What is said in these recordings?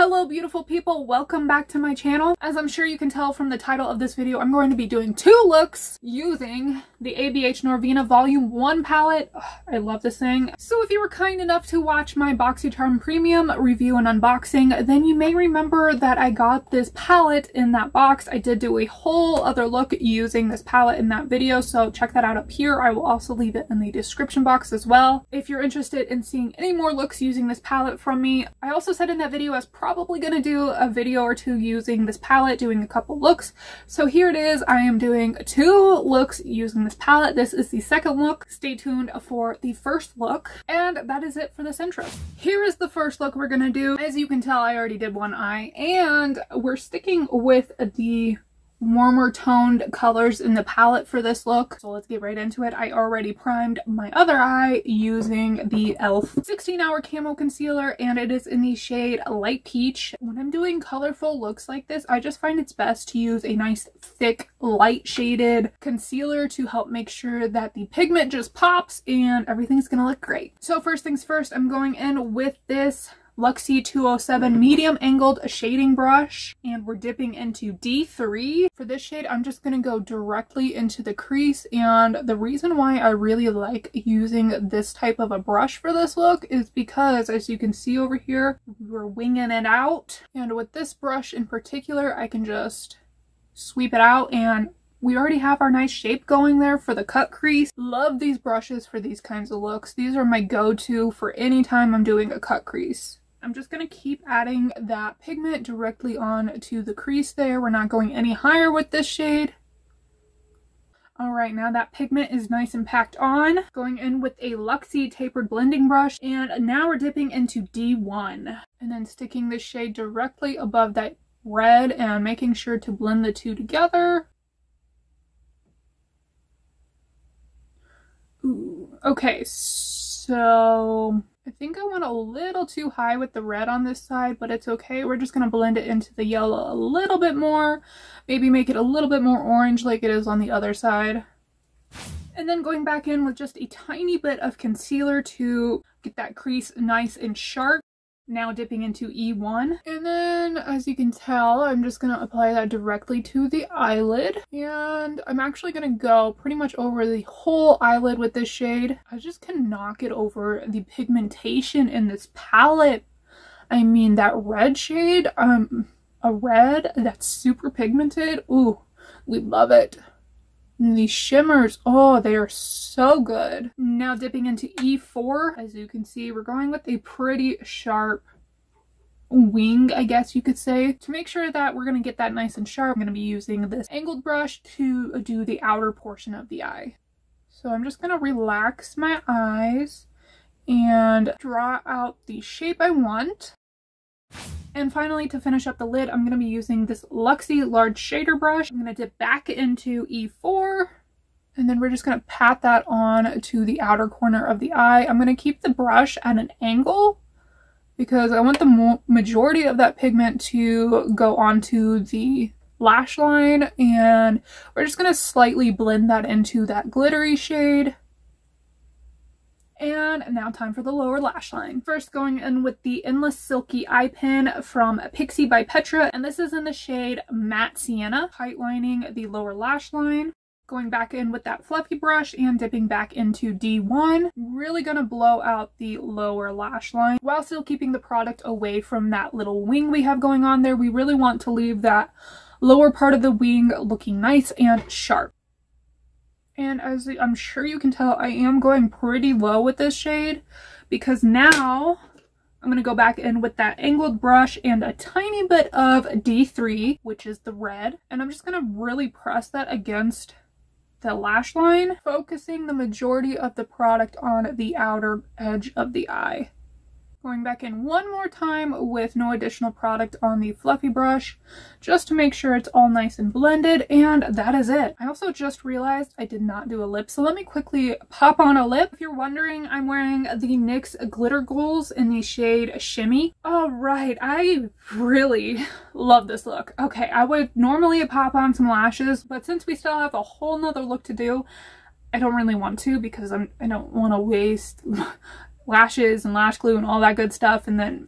Hello beautiful people, welcome back to my channel. As I'm sure you can tell from the title of this video, I'm going to be doing two looks using the ABH Norvina Volume 1 palette. Ugh, I love this thing. So if you were kind enough to watch my BoxyCharm Premium review and unboxing, then you may remember that I got this palette in that box. I did do a whole other look using this palette in that video, so check that out up here. I will also leave it in the description box as well if you're interested in seeing any more looks using this palette from me. I also said in that video I was probably going to do a video or two using this palette, doing a couple looks. So here it is. I am doing two looks using this palette. This is the second look. Stay tuned for the first look. And that is it for this intro. Here is the first look we're going to do. As you can tell, I already did one eye, and we're sticking with the warmer toned colors in the palette for this look. So let's get right into it. I already primed my other eye using the e.l.f. 16-hour camo concealer, and it is in the shade Light Peach. When I'm doing colorful looks like this, I just find it's best to use a nice thick light shaded concealer to help make sure that the pigment just pops and everything's gonna look great. So first things first, I'm going in with this Luxie 207 medium angled shading brush, and we're dipping into D3. For this shade, I'm just going to go directly into the crease, and the reason why I really like using this type of a brush for this look is because, as you can see over here, we're winging it out, and with this brush in particular, I can just sweep it out and we already have our nice shape going there for the cut crease. Love these brushes for these kinds of looks. These are my go-to for any time I'm doing a cut crease. I'm just going to keep adding that pigment directly on to the crease there. We're not going any higher with this shade. Alright, now that pigment is nice and packed on. Going in with a Luxie tapered blending brush, and now we're dipping into D1. And then sticking this shade directly above that red and making sure to blend the two together. Ooh, okay, so I think I went a little too high with the red on this side, but it's okay. We're just going to blend it into the yellow a little bit more. Maybe make it a little bit more orange like it is on the other side. And then going back in with just a tiny bit of concealer to get that crease nice and sharp. Now dipping into E1. And then, as you can tell, I'm just going to apply that directly to the eyelid. And I'm actually going to go pretty much over the whole eyelid with this shade. I just cannot get over the pigmentation in this palette. I mean, that red shade, a red that's super pigmented. Ooh, we love it. And these shimmers, oh, they are so good. Now dipping into E4, as you can see, we're going with a pretty sharp wing, I guess you could say. To make sure that we're going to get that nice and sharp, I'm going to be using this angled brush to do the outer portion of the eye. So I'm just going to relax my eyes and draw out the shape I want. And finally, to finish up the lid, I'm going to be using this Luxie large shader brush. I'm going to dip back into E4, and then we're just going to pat that on to the outer corner of the eye. I'm going to keep the brush at an angle because I want the majority of that pigment to go onto the lash line, and we're just going to slightly blend that into that glittery shade. And now time for the lower lash line. First going in with the Endless Silky Eye Pen from Pixie by Petra, and this is in the shade Matte Sienna, tightlining the lower lash line. Going back in with that fluffy brush and dipping back into D1. Really gonna blow out the lower lash line while still keeping the product away from that little wing we have going on there. We really want to leave that lower part of the wing looking nice and sharp. And as I'm sure you can tell, I am going pretty low with this shade because now I'm going to go back in with that angled brush and a tiny bit of D3, which is the red. And I'm just going to really press that against the lash line, focusing the majority of the product on the outer edge of the eye. Going back in one more time with no additional product on the fluffy brush, just to make sure it's all nice and blended, and that is it. I also just realized I did not do a lip, so let me quickly pop on a lip. If you're wondering, I'm wearing the NYX Glitter Goals in the shade Shimmy. All right, I really love this look. Okay, I would normally pop on some lashes, but since we still have a whole nother look to do, I don't really want to because I don't want to waste lashes and lash glue and all that good stuff and then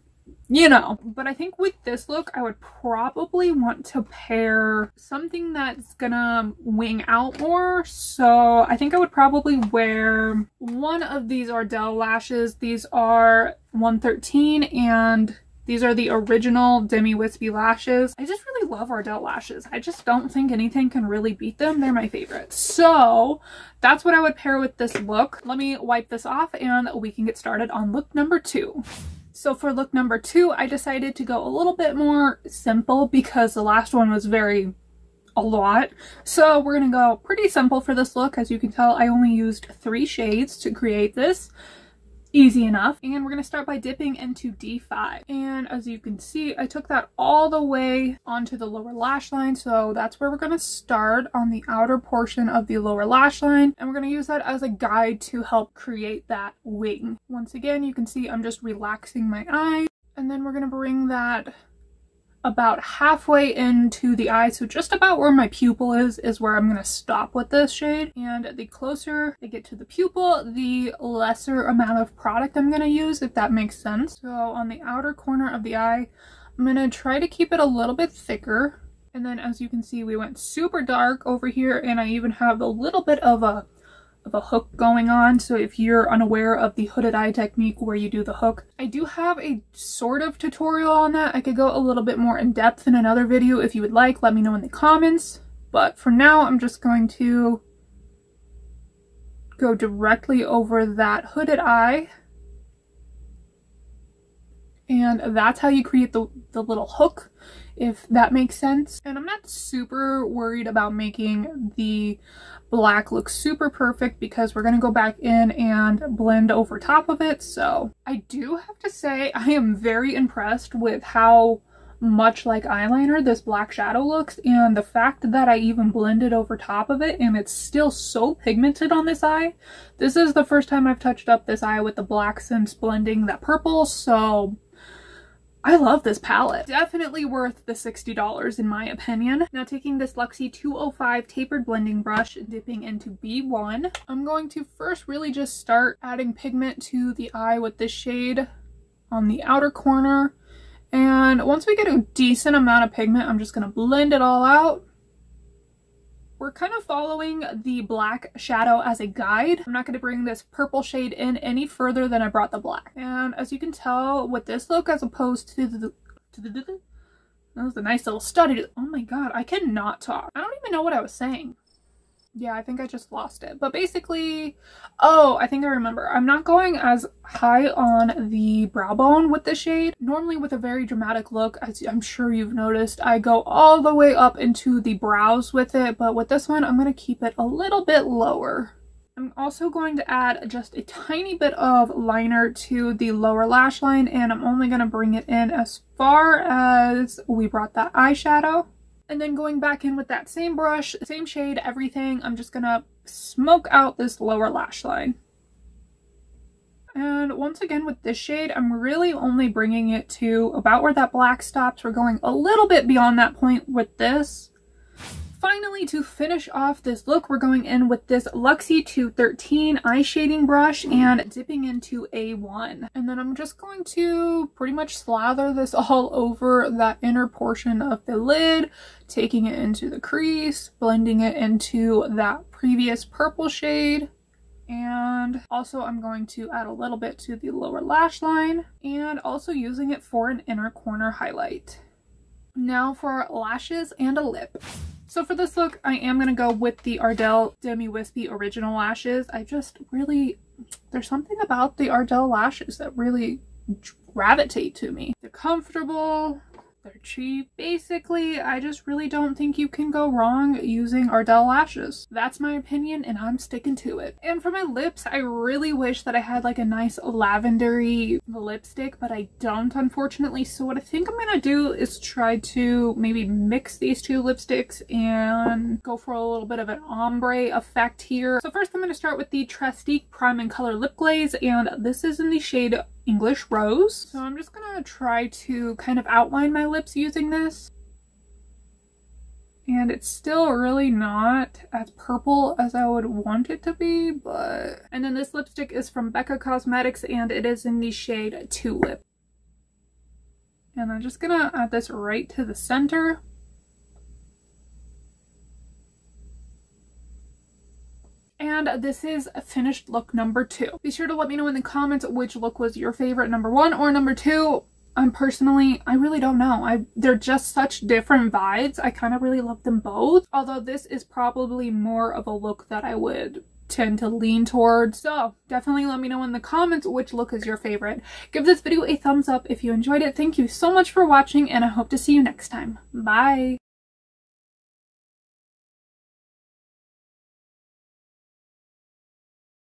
you know. But I think with this look, I would probably want to pair something that's gonna wing out more. So I think I would probably wear one of these Ardell lashes. These are 113 and these are the original Demi Wispy lashes. I just really love Ardell lashes. I just don't think anything can really beat them. They're my favorite. So that's what I would pair with this look. Let me wipe this off and we can get started on look number 2. So for look number 2, I decided to go a little bit more simple because the last one was a lot. So we're gonna go pretty simple for this look. As you can tell, I only used 3 shades to create this. Easy enough. And we're going to start by dipping into D5. And as you can see, I took that all the way onto the lower lash line. So that's where we're going to start, on the outer portion of the lower lash line. And we're going to use that as a guide to help create that wing. Once again, you can see I'm just relaxing my eye. And then we're going to bring that about halfway into the eye, so just about where my pupil is where I'm going to stop with this shade. And the closer I get to the pupil, the lesser amount of product I'm going to use, if that makes sense. So on the outer corner of the eye, I'm going to try to keep it a little bit thicker. And then as you can see, we went super dark over here, and I even have a little bit of a hook going on. So if you're unaware of the hooded eye technique where you do the hook, I do have a sort of tutorial on that. I could go a little bit more in depth in another video. If you would like, let me know in the comments. But for now, I'm just going to go directly over that hooded eye. And that's how you create the little hook, if that makes sense. And I'm not super worried about making the black look super perfect because we're going to go back in and blend over top of it. So I do have to say I am very impressed with how much like eyeliner this black shadow looks, and the fact that I even blended over top of it and it's still so pigmented on this eye. This is the first time I've touched up this eye with the black since blending that purple, so I love this palette. Definitely worth the $60 in my opinion. Now taking this Luxie 205 tapered blending brush, dipping into B1, I'm going to first really just start adding pigment to the eye with this shade on the outer corner. And once we get a decent amount of pigment, I'm just going to blend it all out. We're kind of following the black shadow as a guide. I'm not going to bring this purple shade in any further than I brought the black. And as you can tell with this look, as opposed to that was a nice little study. Oh my god, I cannot talk. I don't even know what I was saying. Yeah, I think I just lost it. But basically, oh, I think I remember. I'm not going as high on the brow bone with this shade. Normally with a very dramatic look, as I'm sure you've noticed, I go all the way up into the brows with it. But with this one, I'm going to keep it a little bit lower. I'm also going to add just a tiny bit of liner to the lower lash line. And I'm only going to bring it in as far as we brought that eyeshadow. And then going back in with that same brush, same shade, everything, I'm just gonna smoke out this lower lash line. And once again with this shade, I'm really only bringing it to about where that black stops. We're going a little bit beyond that point with this. Finally, to finish off this look, we're going in with this Luxie 213 eye shading brush and dipping into A1. And then I'm just going to pretty much slather this all over that inner portion of the lid, taking it into the crease, blending it into that previous purple shade. And also I'm going to add a little bit to the lower lash line and also using it for an inner corner highlight. Now for lashes and a lip. So for this look, I am going to go with the Ardell Demi Wispy original lashes. I just really, there's something about the Ardell lashes that really gravitate to me. They're comfortable, they're cheap. Basically, I just really don't think you can go wrong using Ardell lashes. That's my opinion and I'm sticking to it. And for my lips, I really wish that I had like a nice lavendery lipstick, but I don't, unfortunately. So what I think I'm gonna do is try to maybe mix these two lipsticks and go for a little bit of an ombre effect here. So first I'm gonna start with the Trestique Prime and Color Lip Glaze, and this is in the shade English Rose. So I'm just gonna try to kind of outline my lips using this. And it's still really not as purple as I would want it to be, but... And then this lipstick is from Becca Cosmetics and it is in the shade Tulip. And I'm just gonna add this right to the center. And this is finished look number 2. Be sure to let me know in the comments which look was your favorite, number 1 or number 2. I really don't know. They're just such different vibes. I kind of really love them both. Although this is probably more of a look that I would tend to lean towards. So definitely let me know in the comments which look is your favorite. Give this video a thumbs up if you enjoyed it. Thank you so much for watching, and I hope to see you next time. Bye!